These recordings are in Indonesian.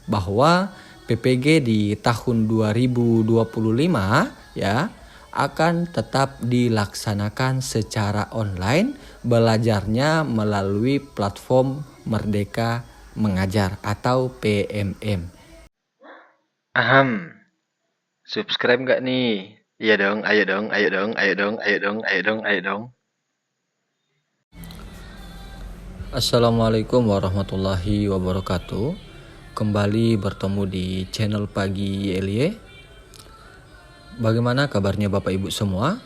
bahwa PPG di tahun 2025 ya akan tetap dilaksanakan secara online, belajarnya melalui platform Merdeka Mengajar atau PMM. Aham, subscribe nggak nih? Iya dong, ayo dong, ayo dong, ayo dong, ayo dong, ayo dong, ayo dong. Assalamualaikum warahmatullahi wabarakatuh. Kembali bertemu di channel Pagi Elie. Bagaimana kabarnya Bapak Ibu semua?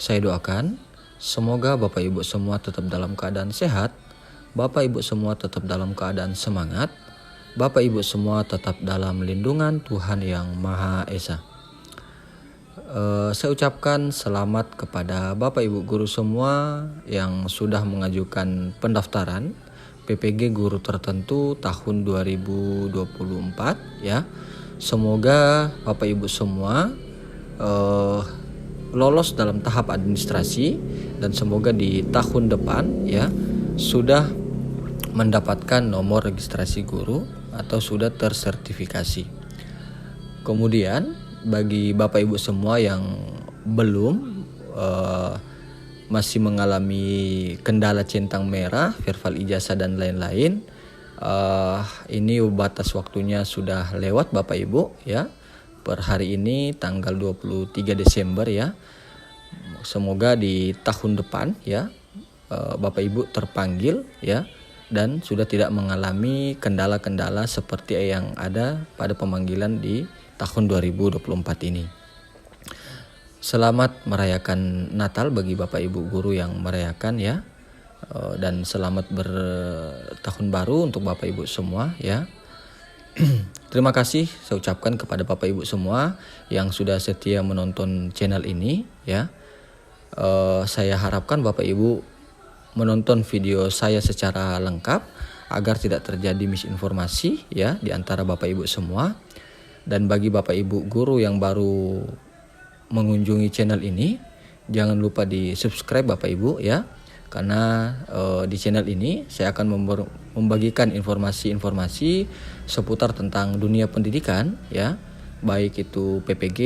Saya doakan semoga Bapak Ibu semua tetap dalam keadaan sehat, Bapak Ibu semua tetap dalam keadaan semangat, Bapak Ibu semua tetap dalam lindungan Tuhan Yang Maha Esa. Saya ucapkan selamat kepada Bapak Ibu guru semua yang sudah mengajukan pendaftaran PPG guru tertentu tahun 2024 ya. Semoga Bapak Ibu semua lolos dalam tahap administrasi dan semoga di tahun depan ya sudah mendapatkan nomor registrasi guru atau sudah tersertifikasi. Kemudian bagi Bapak Ibu semua yang belum masih mengalami kendala centang merah, verbal ijazah dan lain-lain, ini batas waktunya sudah lewat Bapak Ibu ya. Per hari ini tanggal 23 Desember ya. Semoga di tahun depan ya Bapak Ibu terpanggil ya dan sudah tidak mengalami kendala-kendala seperti yang ada pada pemanggilan di tahun 2024 ini. Selamat merayakan Natal bagi Bapak Ibu guru yang merayakan ya. Dan selamat bertahun baru untuk Bapak Ibu semua ya. Terima kasih saya ucapkan kepada Bapak Ibu semua yang sudah setia menonton channel ini ya. Saya harapkan Bapak Ibu menonton video saya secara lengkap agar tidak terjadi misinformasi ya di antara Bapak Ibu semua. Dan bagi Bapak Ibu guru yang baru mengunjungi channel ini, jangan lupa di subscribe Bapak Ibu ya. Karena di channel ini saya akan membagikan informasi-informasi seputar tentang dunia pendidikan ya. Baik itu PPG,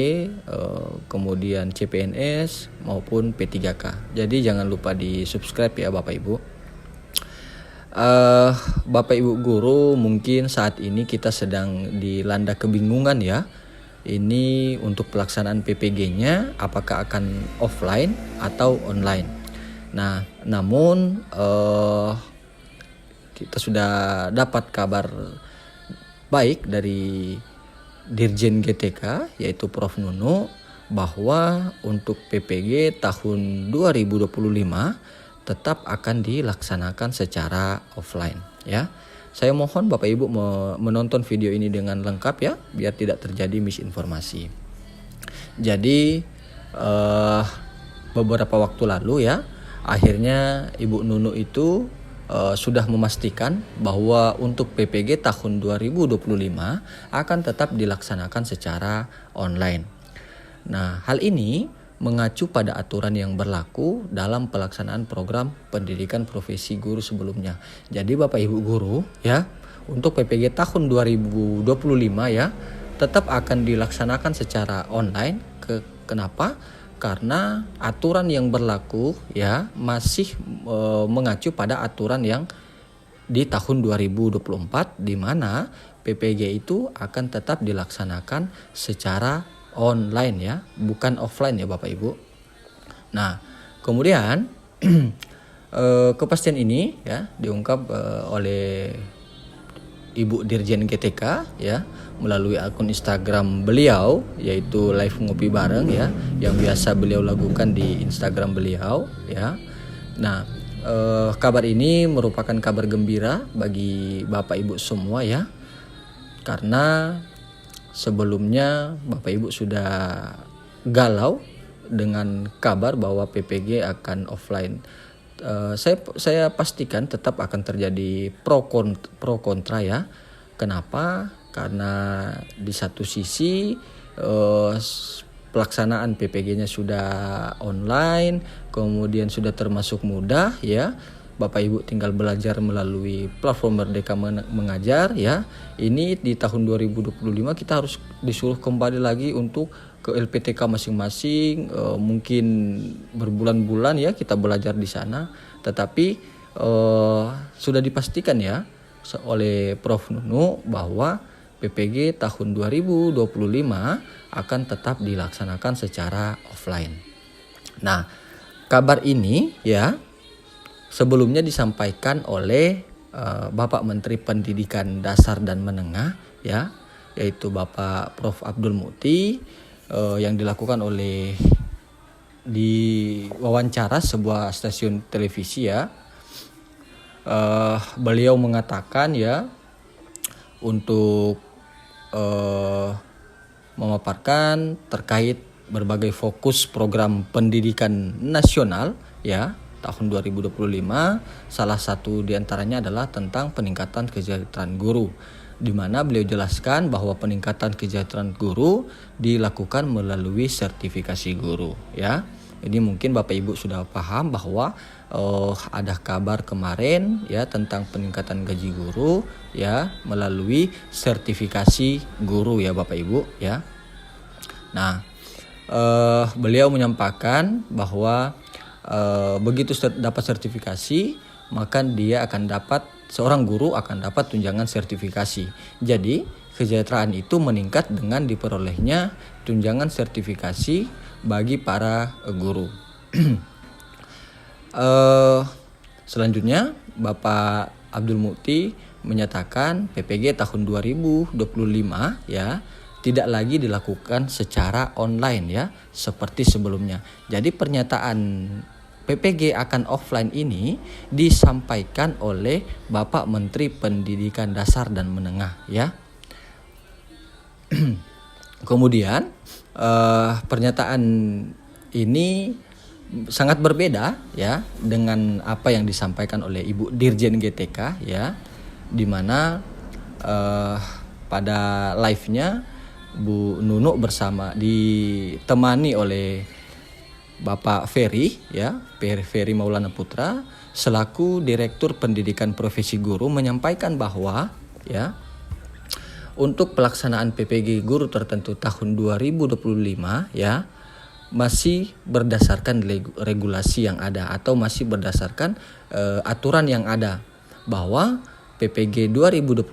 kemudian CPNS maupun P3K. Jadi jangan lupa di subscribe ya Bapak Ibu. Bapak Ibu guru, mungkin saat ini kita sedang dilanda kebingungan ya. Ini untuk pelaksanaan PPG-nya apakah akan offline atau online. Nah, namun kita sudah dapat kabar baik dari Dirjen GTK yaitu Prof Nunu bahwa untuk PPG tahun 2025 tetap akan dilaksanakan secara offline ya. Saya mohon Bapak Ibu menonton video ini dengan lengkap ya biar tidak terjadi misinformasi. Jadi beberapa waktu lalu ya akhirnya Ibu Nunu itu sudah memastikan bahwa untuk PPG tahun 2025 akan tetap dilaksanakan secara online. Nah, hal ini mengacu pada aturan yang berlaku dalam pelaksanaan program pendidikan profesi guru sebelumnya. Jadi Bapak Ibu guru ya, untuk PPG tahun 2025 ya tetap akan dilaksanakan secara online. Kenapa? Karena aturan yang berlaku ya masih mengacu pada aturan yang di tahun 2024 di mana PPG itu akan tetap dilaksanakan secara online ya, bukan offline ya Bapak Ibu. Nah, kemudian kepastian ini ya diungkap oleh Ibu Dirjen GTK ya melalui akun Instagram beliau yaitu live ngopi bareng ya yang biasa beliau lakukan di Instagram beliau ya. Nah, kabar ini merupakan kabar gembira bagi Bapak Ibu semua ya. Karena sebelumnya Bapak Ibu sudah galau dengan kabar bahwa PPG akan offline. Saya pastikan tetap akan terjadi pro kontra ya. Kenapa? Karena di satu sisi pelaksanaan PPG-nya sudah online, kemudian sudah termasuk mudah ya. Bapak Ibu tinggal belajar melalui platform Merdeka Mengajar ya. Ini di tahun 2025 kita harus disuruh kembali lagi untuk ke LPTK masing-masing, mungkin berbulan-bulan ya kita belajar di sana. Tetapi sudah dipastikan ya oleh Prof. Nunu bahwa PPG tahun 2025 akan tetap dilaksanakan secara offline. Nah, kabar ini ya sebelumnya disampaikan oleh Bapak Menteri Pendidikan Dasar dan Menengah ya, yaitu Bapak Prof. Abdul Muti, yang dilakukan oleh di wawancara sebuah stasiun televisi ya. Beliau mengatakan ya untuk memaparkan terkait berbagai fokus program pendidikan nasional ya tahun 2025. Salah satu diantaranya adalah tentang peningkatan kesejahteraan guru, di mana beliau jelaskan bahwa peningkatan kesejahteraan guru dilakukan melalui sertifikasi guru ya. Jadi mungkin Bapak Ibu sudah paham bahwa ada kabar kemarin ya tentang peningkatan gaji guru ya melalui sertifikasi guru ya Bapak Ibu ya. Nah, beliau menyampaikan bahwa begitu dapat sertifikasi, maka dia akan dapat, seorang guru akan dapat tunjangan sertifikasi. Jadi kesejahteraan itu meningkat dengan diperolehnya tunjangan sertifikasi bagi para guru. Selanjutnya Bapak Abdul Muti menyatakan PPG tahun 2025 ya tidak lagi dilakukan secara online ya seperti sebelumnya. Jadi pernyataan PPG akan offline ini disampaikan oleh Bapak Menteri Pendidikan Dasar dan Menengah ya. Kemudian pernyataan ini sangat berbeda ya dengan apa yang disampaikan oleh Ibu Dirjen GTK ya, di mana pada live-nya Bu Nunu bersama ditemani oleh Bapak Ferry ya, Ferry Maulana Putra selaku Direktur Pendidikan Profesi Guru menyampaikan bahwa ya untuk pelaksanaan PPG guru tertentu tahun 2025 ya masih berdasarkan regulasi yang ada atau masih berdasarkan aturan yang ada, bahwa PPG 2025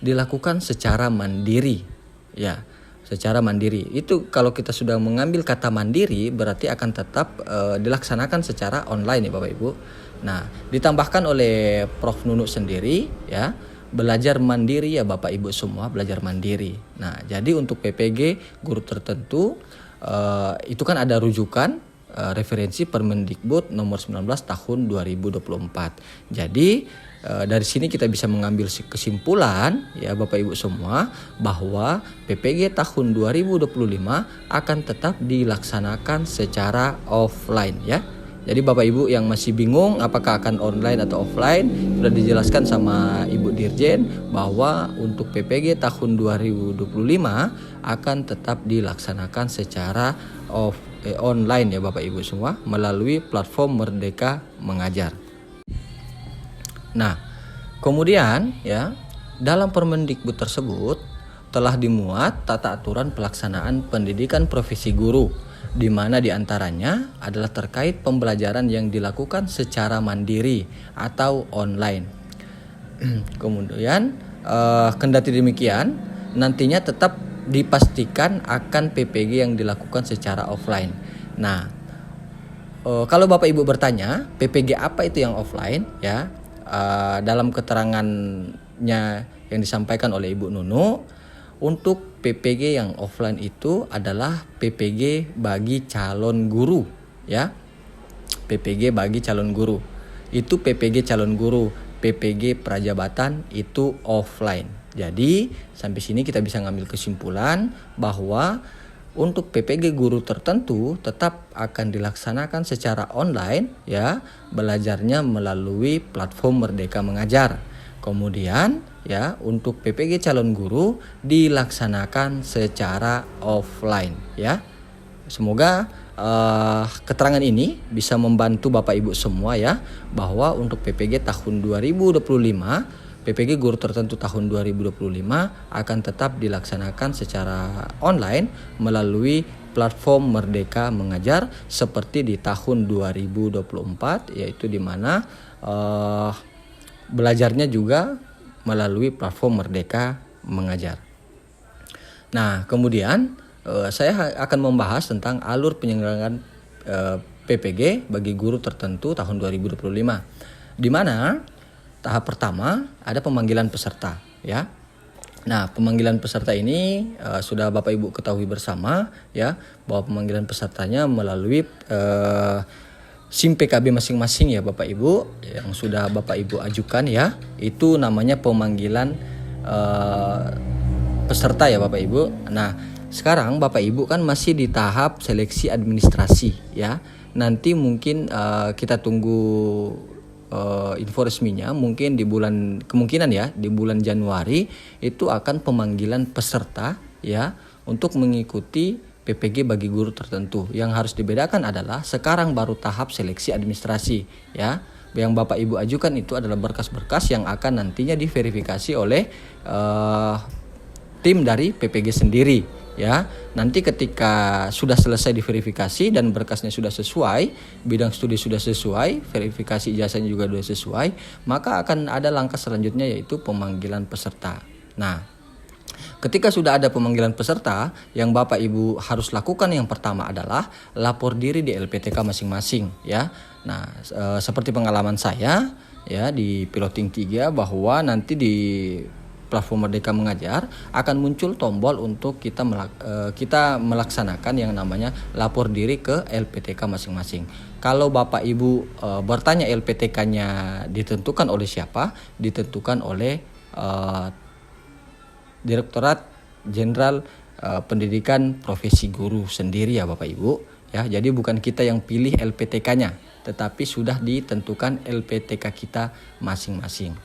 dilakukan secara mandiri ya, secara mandiri. Itu kalau kita sudah mengambil kata mandiri berarti akan tetap dilaksanakan secara online ya Bapak Ibu. Nah, ditambahkan oleh Prof. Nunu sendiri ya, belajar mandiri ya Bapak Ibu semua, belajar mandiri. Nah, jadi untuk PPG guru tertentu itu kan ada rujukan referensi Permendikbud nomor 19 tahun 2024. Jadi dari sini kita bisa mengambil kesimpulan ya Bapak Ibu semua bahwa PPG tahun 2025 akan tetap dilaksanakan secara offline ya. Jadi Bapak Ibu yang masih bingung apakah akan online atau offline, sudah dijelaskan sama Ibu Dirjen bahwa untuk PPG tahun 2025 akan tetap dilaksanakan secara online ya Bapak Ibu semua melalui platform Merdeka Mengajar. Nah, kemudian ya dalam Permendikbud tersebut telah dimuat tata aturan pelaksanaan pendidikan profesi guru, di mana diantaranya adalah terkait pembelajaran yang dilakukan secara mandiri atau online. Kemudian kendati demikian nantinya tetap dipastikan akan PPG yang dilakukan secara offline. Nah, kalau Bapak Ibu bertanya PPG apa itu yang offline ya, dalam keterangannya yang disampaikan oleh Ibu Nunu, untuk PPG yang offline itu adalah PPG bagi calon guru ya. PPG bagi calon guru. Itu PPG calon guru, PPG prajabatan itu offline. Jadi sampai sini kita bisa ngambil kesimpulan bahwa untuk PPG guru tertentu tetap akan dilaksanakan secara online ya, belajarnya melalui platform Merdeka Mengajar. Kemudian ya untuk PPG calon guru dilaksanakan secara offline ya. Semoga keterangan ini bisa membantu Bapak Ibu semua ya, bahwa untuk PPG tahun 2025, PPG guru tertentu tahun 2025 akan tetap dilaksanakan secara online melalui platform Merdeka Mengajar seperti di tahun 2024, yaitu di mana belajarnya juga melalui platform Merdeka Mengajar. Nah, kemudian saya akan membahas tentang alur penyelenggaraan PPG bagi guru tertentu tahun 2025. Di mana tahap pertama ada pemanggilan peserta ya. Nah, pemanggilan peserta ini sudah Bapak Ibu ketahui bersama ya, bahwa pemanggilan pesertanya melalui SIM PKB masing-masing ya Bapak Ibu, yang sudah Bapak Ibu ajukan ya. Itu namanya pemanggilan peserta ya Bapak Ibu. Nah, sekarang Bapak Ibu kan masih di tahap seleksi administrasi ya. Nanti mungkin kita tunggu info resminya, mungkin kemungkinan ya di bulan Januari itu akan pemanggilan peserta ya untuk mengikuti PPG bagi guru tertentu. Yang harus dibedakan adalah sekarang baru tahap seleksi administrasi ya. Yang Bapak Ibu ajukan itu adalah berkas-berkas yang akan nantinya diverifikasi oleh tim dari PPG sendiri ya. Nanti ketika sudah selesai diverifikasi dan berkasnya sudah sesuai, bidang studi sudah sesuai, verifikasi ijazahnya juga sudah sesuai, maka akan ada langkah selanjutnya yaitu pemanggilan peserta. Nah, ketika sudah ada pemanggilan peserta, yang Bapak Ibu harus lakukan yang pertama adalah lapor diri di LPTK masing-masing ya. Nah, seperti pengalaman saya ya di Piloting 3, bahwa nanti di platform Merdeka Mengajar akan muncul tombol untuk kita melaksanakan yang namanya lapor diri ke LPTK masing-masing. Kalau Bapak Ibu bertanya LPTK-nya ditentukan oleh siapa? Ditentukan oleh Direktorat Jenderal Pendidikan Profesi Guru sendiri ya Bapak Ibu ya. Jadi bukan kita yang pilih LPTK-nya, tetapi sudah ditentukan LPTK kita masing-masing.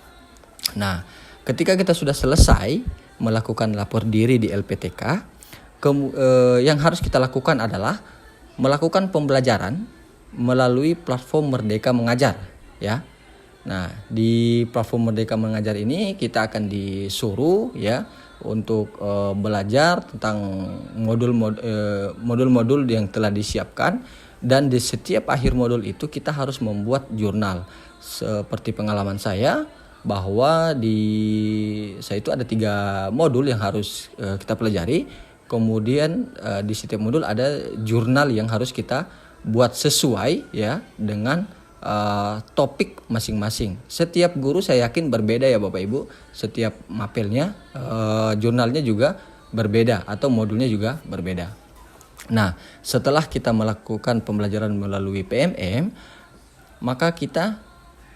Nah, ketika kita sudah selesai melakukan lapor diri di LPTK, yang harus kita lakukan adalah melakukan pembelajaran melalui platform Merdeka Mengajar ya. Nah, di platform Merdeka Mengajar ini kita akan disuruh ya untuk belajar tentang modul-modul yang telah disiapkan, dan di setiap akhir modul itu kita harus membuat jurnal. Seperti pengalaman saya, bahwa saya itu ada 3 modul yang harus kita pelajari. Kemudian di setiap modul ada jurnal yang harus kita buat sesuai ya dengan topik masing-masing. Setiap guru saya yakin berbeda ya Bapak Ibu. Setiap mapelnya, jurnalnya juga berbeda atau modulnya juga berbeda. Nah, setelah kita melakukan pembelajaran melalui PMM, maka kita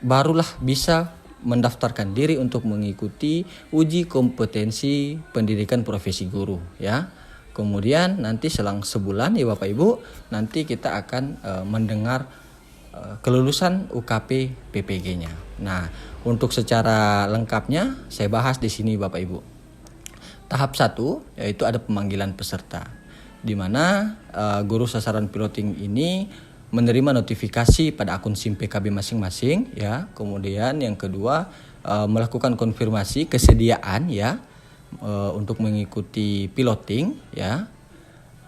barulah bisa mendaftarkan diri untuk mengikuti uji kompetensi pendidikan profesi guru ya. Kemudian nanti selang sebulan ya Bapak Ibu, nanti kita akan mendengar kelulusan UKP PPG-nya. Nah, untuk secara lengkapnya saya bahas di sini Bapak Ibu. Tahap 1 yaitu ada pemanggilan peserta, di mana guru sasaran piloting ini menerima notifikasi pada akun SIM PKB masing-masing ya. Kemudian yang kedua melakukan konfirmasi kesediaan ya untuk mengikuti piloting ya.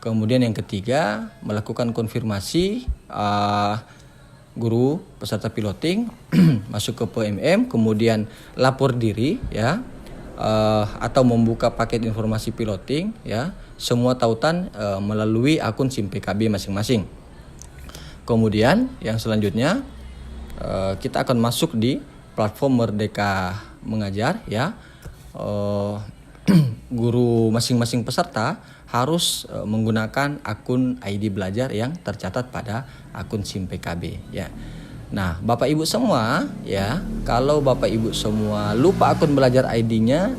Kemudian yang ketiga melakukan konfirmasi guru peserta piloting masuk ke PMM, kemudian lapor diri ya, atau membuka paket informasi piloting ya. Semua tautan melalui akun SIM PKB masing-masing. Kemudian yang selanjutnya kita akan masuk di platform Merdeka Mengajar ya. Guru masing-masing peserta harus menggunakan akun ID belajar yang tercatat pada akun SIM PKB ya. Nah, Bapak Ibu semua ya, kalau Bapak Ibu semua lupa akun belajar ID-nya,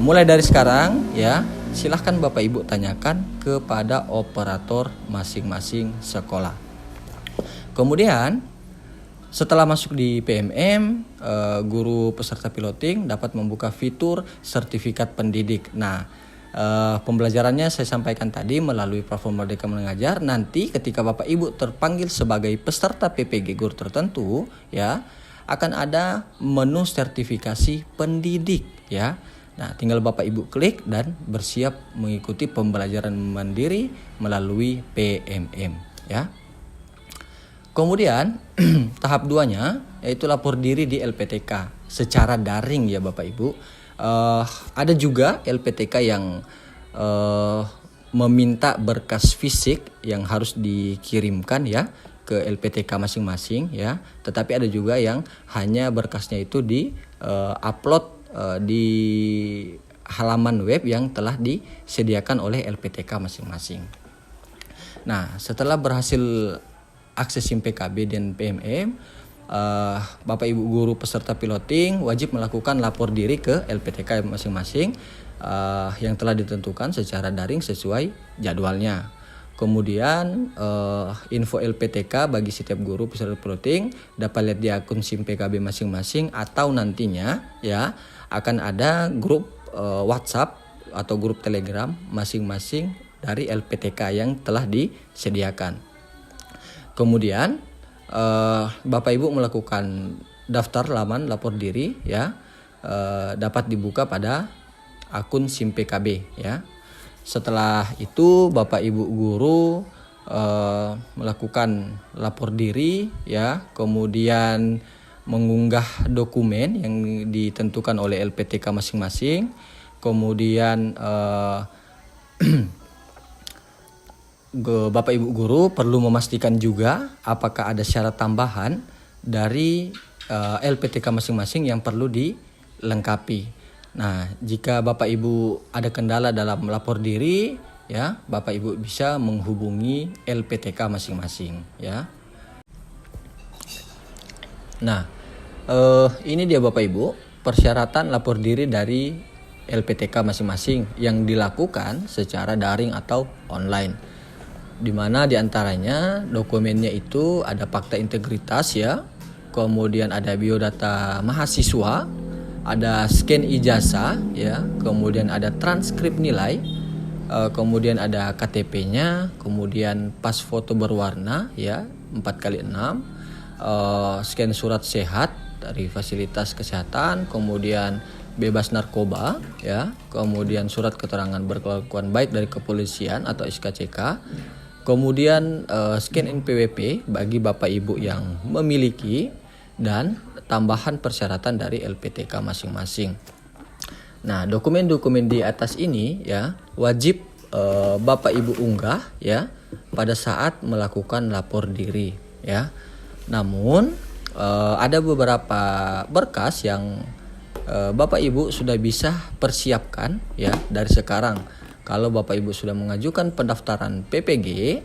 mulai dari sekarang ya, silahkan Bapak Ibu tanyakan kepada operator masing-masing sekolah. Kemudian setelah masuk di PMM, guru peserta piloting dapat membuka fitur sertifikat pendidik. Nah, Pembelajarannya saya sampaikan tadi melalui platform Merdeka Mengajar. Nanti ketika Bapak Ibu terpanggil sebagai peserta PPG Guru tertentu, ya, akan ada menu sertifikasi pendidik, ya. Nah, tinggal Bapak Ibu klik dan bersiap mengikuti pembelajaran mandiri melalui PMM, ya. Kemudian tahap 2-nya yaitu lapor diri di LPTK secara daring, ya Bapak Ibu. Ada juga LPTK yang meminta berkas fisik yang harus dikirimkan, ya, ke LPTK masing-masing, ya. Tetapi ada juga yang hanya berkasnya itu di upload di halaman web yang telah disediakan oleh LPTK masing-masing. Nah, setelah berhasil akses SIM PKB dan PMM, Bapak Ibu guru peserta piloting wajib melakukan lapor diri ke LPTK masing-masing yang telah ditentukan secara daring sesuai jadwalnya. Kemudian info LPTK bagi setiap guru peserta piloting dapat lihat di akun SIM PKB masing-masing, atau nantinya, ya, akan ada grup WhatsApp atau grup Telegram masing-masing dari LPTK yang telah disediakan. Kemudian Bapak Ibu melakukan daftar laman lapor diri, ya, dapat dibuka pada akun SIM PKB, ya. Setelah itu Bapak Ibu guru melakukan lapor diri, ya, kemudian mengunggah dokumen yang ditentukan oleh LPTK masing-masing. Kemudian Bapak Ibu guru perlu memastikan juga apakah ada syarat tambahan dari LPTK masing-masing yang perlu dilengkapi. Nah, jika Bapak Ibu ada kendala dalam lapor diri, ya, Bapak Ibu bisa menghubungi LPTK masing-masing, ya. Nah, ini dia Bapak Ibu persyaratan lapor diri dari LPTK masing-masing yang dilakukan secara daring atau online. Di mana diantaranya dokumennya itu ada fakta integritas, ya, kemudian ada biodata mahasiswa, ada scan ijazah, ya, kemudian ada transkrip nilai, kemudian ada KTP-nya, kemudian pas foto berwarna, ya, 4x6, scan surat sehat dari fasilitas kesehatan, kemudian bebas narkoba, ya, kemudian surat keterangan berkelakuan baik dari kepolisian atau SKCK, kemudian scan NPWP bagi Bapak Ibu yang memiliki, dan tambahan persyaratan dari LPTK masing-masing. Nah, dokumen-dokumen di atas ini, ya, wajib Bapak Ibu unggah, ya, pada saat melakukan lapor diri, ya. Namun ada beberapa berkas yang Bapak Ibu sudah bisa persiapkan, ya, dari sekarang. Kalau Bapak Ibu sudah mengajukan pendaftaran PPG,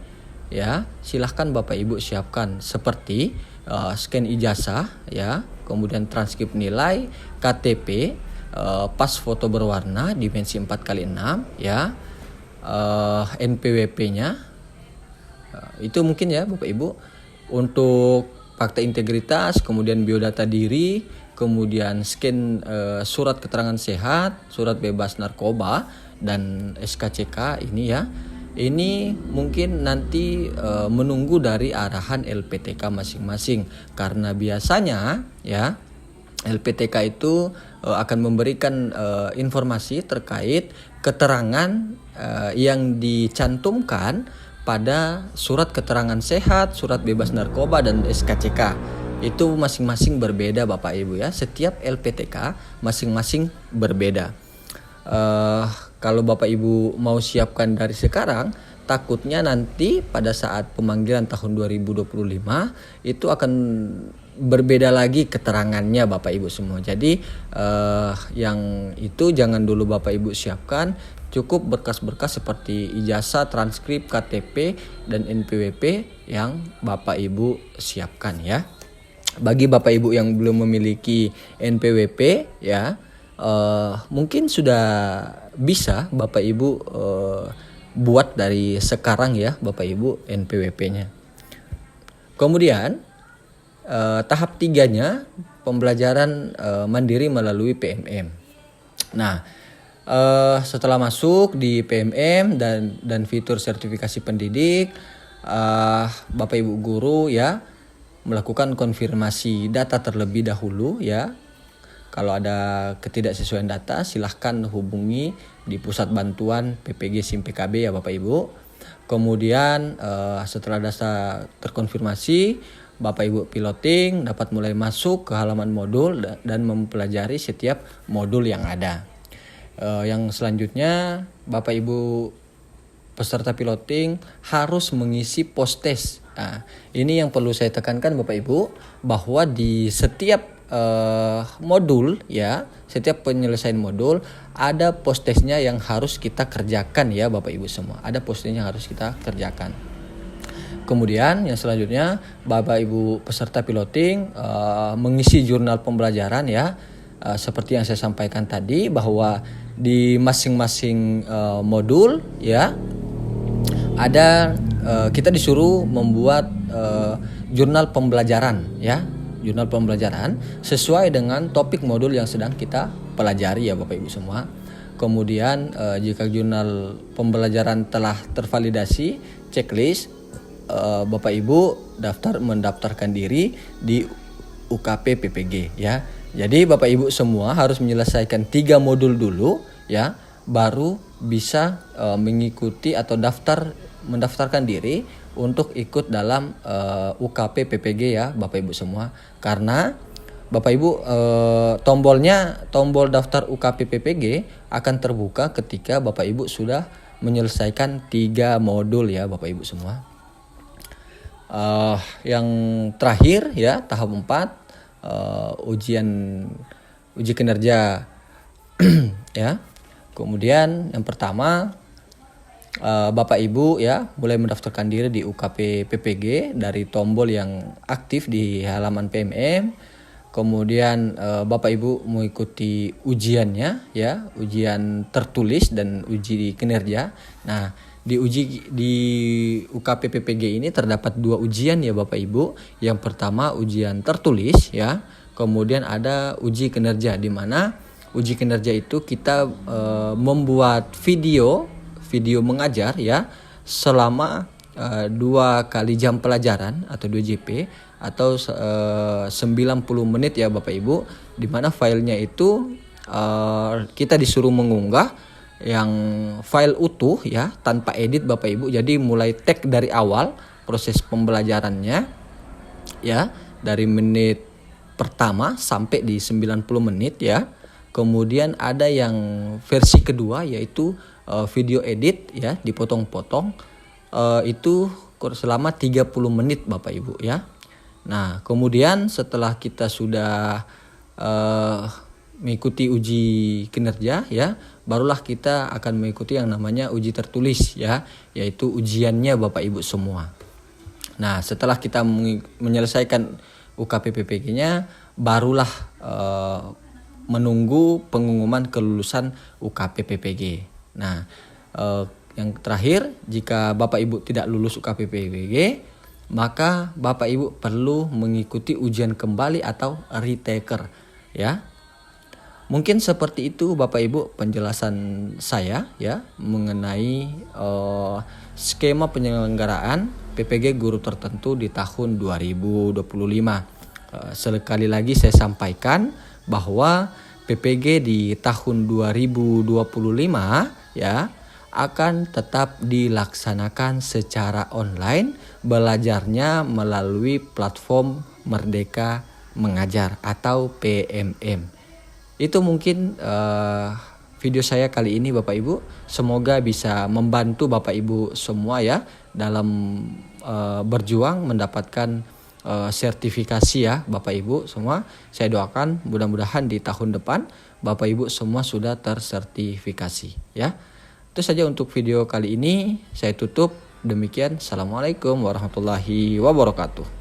ya, silahkan Bapak Ibu siapkan seperti scan ijazah, ya, kemudian transkrip nilai, KTP, pas foto berwarna dimensi 4x6, ya, NPWP-nya. Itu mungkin, ya, Bapak Ibu. Untuk fakta integritas, kemudian biodata diri, kemudian scan surat keterangan sehat, surat bebas narkoba, dan SKCK ini, ya. Ini mungkin nanti menunggu dari arahan LPTK masing-masing, karena biasanya, ya, LPTK itu akan memberikan informasi terkait keterangan yang dicantumkan pada surat keterangan sehat, surat bebas narkoba, dan SKCK. Itu masing-masing berbeda Bapak Ibu, ya. Setiap LPTK masing-masing berbeda. Kalau Bapak Ibu mau siapkan dari sekarang, takutnya nanti pada saat pemanggilan tahun 2025 itu akan berbeda lagi keterangannya Bapak Ibu semua. Jadi yang itu jangan dulu Bapak Ibu siapkan, cukup berkas-berkas seperti ijazah, transkrip, KTP, dan NPWP yang Bapak Ibu siapkan, ya. Bagi Bapak Ibu yang belum memiliki NPWP, ya, mungkin sudah bisa Bapak Ibu buat dari sekarang, ya, Bapak Ibu, NPWP-nya. Kemudian tahap 3-nya pembelajaran mandiri melalui PMM. Nah, Setelah masuk di PMM dan fitur sertifikasi pendidik, Bapak Ibu guru ya melakukan konfirmasi data terlebih dahulu ya. Kalau ada ketidaksesuaian data silahkan hubungi di Pusat Bantuan PPG SIM PKB ya Bapak Ibu. Kemudian setelah data terkonfirmasi, Bapak Ibu piloting dapat mulai masuk ke halaman modul dan mempelajari setiap modul yang ada. Yang selanjutnya Bapak Ibu peserta piloting harus mengisi post test. Nah, ini yang perlu saya tekankan Bapak Ibu, bahwa di setiap modul ya, setiap penyelesaian modul ada post testnya yang harus kita kerjakan ya Bapak Ibu semua. Ada post testnya yang harus kita kerjakan. Kemudian yang selanjutnya Bapak Ibu peserta piloting mengisi jurnal pembelajaran ya. Seperti yang saya sampaikan tadi, bahwa di masing-masing modul ya ada kita disuruh membuat jurnal pembelajaran ya, jurnal pembelajaran sesuai dengan topik modul yang sedang kita pelajari ya Bapak Ibu semua. Kemudian jika jurnal pembelajaran telah tervalidasi checklist, Bapak Ibu mendaftarkan diri di UKP PPG ya. Jadi Bapak Ibu semua harus menyelesaikan 3 modul dulu ya, baru bisa mengikuti atau mendaftarkan diri untuk ikut dalam UKP PPG ya Bapak Ibu semua. Karena Bapak Ibu tombol daftar UKP PPG akan terbuka ketika Bapak Ibu sudah menyelesaikan 3 modul ya Bapak Ibu semua. Yang terakhir ya tahap 4 uji kinerja ya. Kemudian yang pertama Bapak Ibu ya mulai mendaftarkan diri di UKP PPG dari tombol yang aktif di halaman PMM. Kemudian Bapak Ibu mengikuti ujiannya ya, ujian tertulis dan uji kinerja. Nah, di UKP PPG ini terdapat 2 ujian ya Bapak Ibu. Yang pertama ujian tertulis ya, kemudian ada uji kinerja, di mana uji kinerja itu kita membuat video mengajar ya selama 2 kali jam pelajaran atau 2 JP atau 90 menit ya Bapak Ibu, di mana filenya itu kita disuruh mengunggah yang file utuh ya, tanpa edit Bapak Ibu. Jadi mulai take dari awal proses pembelajarannya ya, dari menit pertama sampai di 90 menit ya. Kemudian ada yang versi kedua yaitu video edit ya, dipotong-potong itu selama 30 menit Bapak Ibu ya. Nah, kemudian setelah kita sudah mengikuti uji kinerja ya, barulah kita akan mengikuti yang namanya uji tertulis ya, yaitu ujiannya Bapak Ibu semua. Nah, setelah kita menyelesaikan UKP PPG-nya, barulah menunggu pengumuman kelulusan UKP PPG. Nah, yang terakhir, jika Bapak Ibu tidak lulus UKP PPG, maka Bapak Ibu perlu mengikuti ujian kembali atau retaker ya. Mungkin seperti itu Bapak Ibu penjelasan saya ya mengenai skema penyelenggaraan PPG guru tertentu di tahun 2025. Sekali lagi saya sampaikan bahwa PPG di tahun 2025 ya akan tetap dilaksanakan secara online, belajarnya melalui platform Merdeka Mengajar atau PMM. Itu mungkin video saya kali ini Bapak Ibu. Semoga bisa membantu Bapak Ibu semua ya dalam berjuang mendapatkan sertifikasi ya Bapak Ibu semua. Saya doakan mudah-mudahan di tahun depan Bapak Ibu semua sudah tersertifikasi ya. Itu saja untuk video kali ini. Saya tutup. Demikian. Assalamualaikum warahmatullahi wabarakatuh.